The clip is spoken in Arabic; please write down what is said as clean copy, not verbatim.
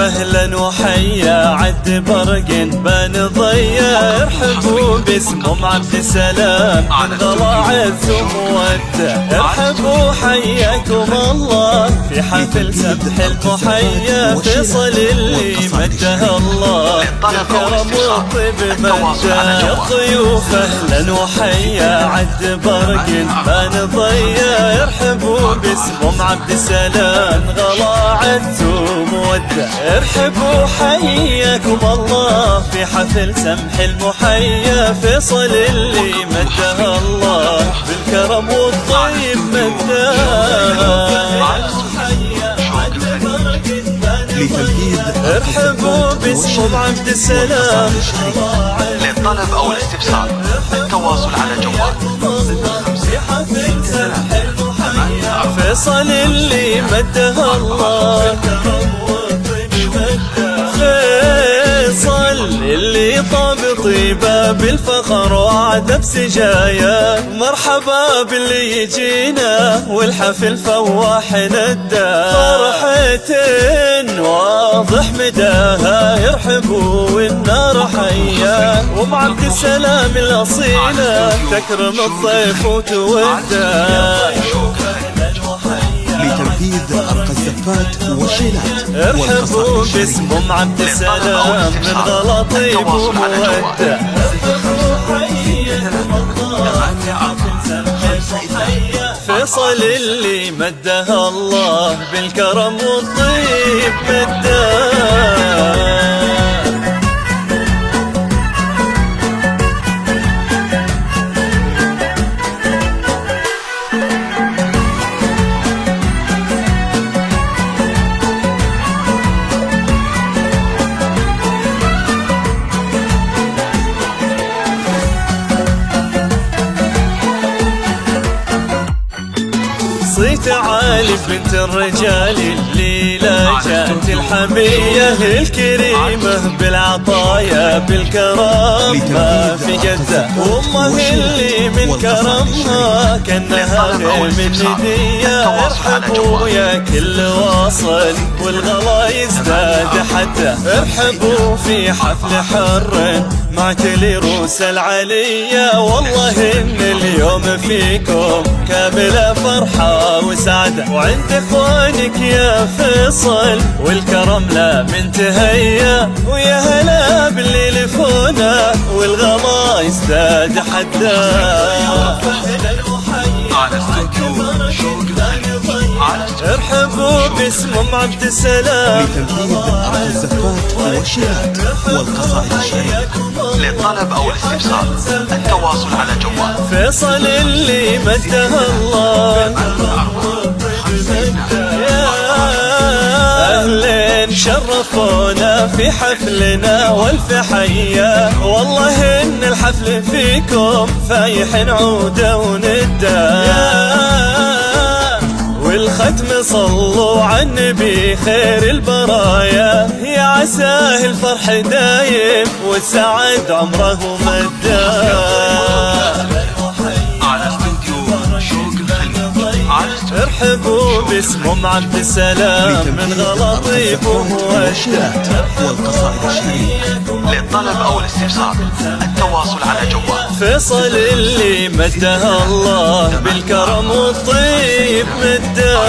اهلا وحيا عد برق بان ضيا، ارحبوا باسمهم عبد السلام من غلا عز ومودة، ارحبوا حياكم الله في حفل سبح المحيا، فيصل اللي مده الله بالكرم والطيب مده، الضيوف اهلا وحيا عد برق بان ضيا، ارحبوا باسمهم عبد السلام غلا عز ومودة، ارحبوا حياكم الله في حفل سمح المحيا، فيصل اللي مده الله بالكرم والطيب مده. ارحبوا باسمهم عبد السلام. للطلب أو الاستفسار التواصل على جوال فيصل اللي مده الله، فيصل اللي طاب طيبه بالفخر وعد بسجايا، مرحبا باللي يجينا والحفل فواح ندا، فرحة واضح مداها يرحبوا والنار حيا، ومع عبد السلام الأصيلة تكرم الضيف وتوده، لتنفيذ أرقى الزفات والشيلات. ارحبوا باسمهم عبد السلام من غلا طيب ومودة، فيصل اللي مده الله بالكرم والطيب مده. صيت عالي بنت الرجال الليلة جات الحمية الكريمة بالعطايا بالكرامة في جدة، وامه اللي من كرمها كانها من هدية، ارحبوا يا كل واصل والغلا يزداد حتى، ارحبوا في حفل حر مع كل روس العلية، والله ان اليوم فيكم كاملة فرحة وسعادة، وعند اخوانك يا فيصل والكرم لا منتهية، ويا هلا باللي لفونا والغلا يزداد حدا. ارحبوا باسمهم عبد السلام. لتنفيذ أرقى الزفات والشيلات والقصائد الشعرية. للطلب أو الاستفسار التواصل على جوال فيصل اللي مده الله. أهلين شرفونا في حفلنا والف حيا، والله إن الحفل فيكم فايح عودة وندى، والختم صلوا على النبي خير البرايا، يا عساه الفرح دايم والسعد عمره مدى. ارحبوا باسمهم عبد السلام من غلا طيب ومودة، والقصائد الشعرية. للطلب أو الاستفسار التواصل على جوال فيصل اللي مده الله بالكرم والطيب مده.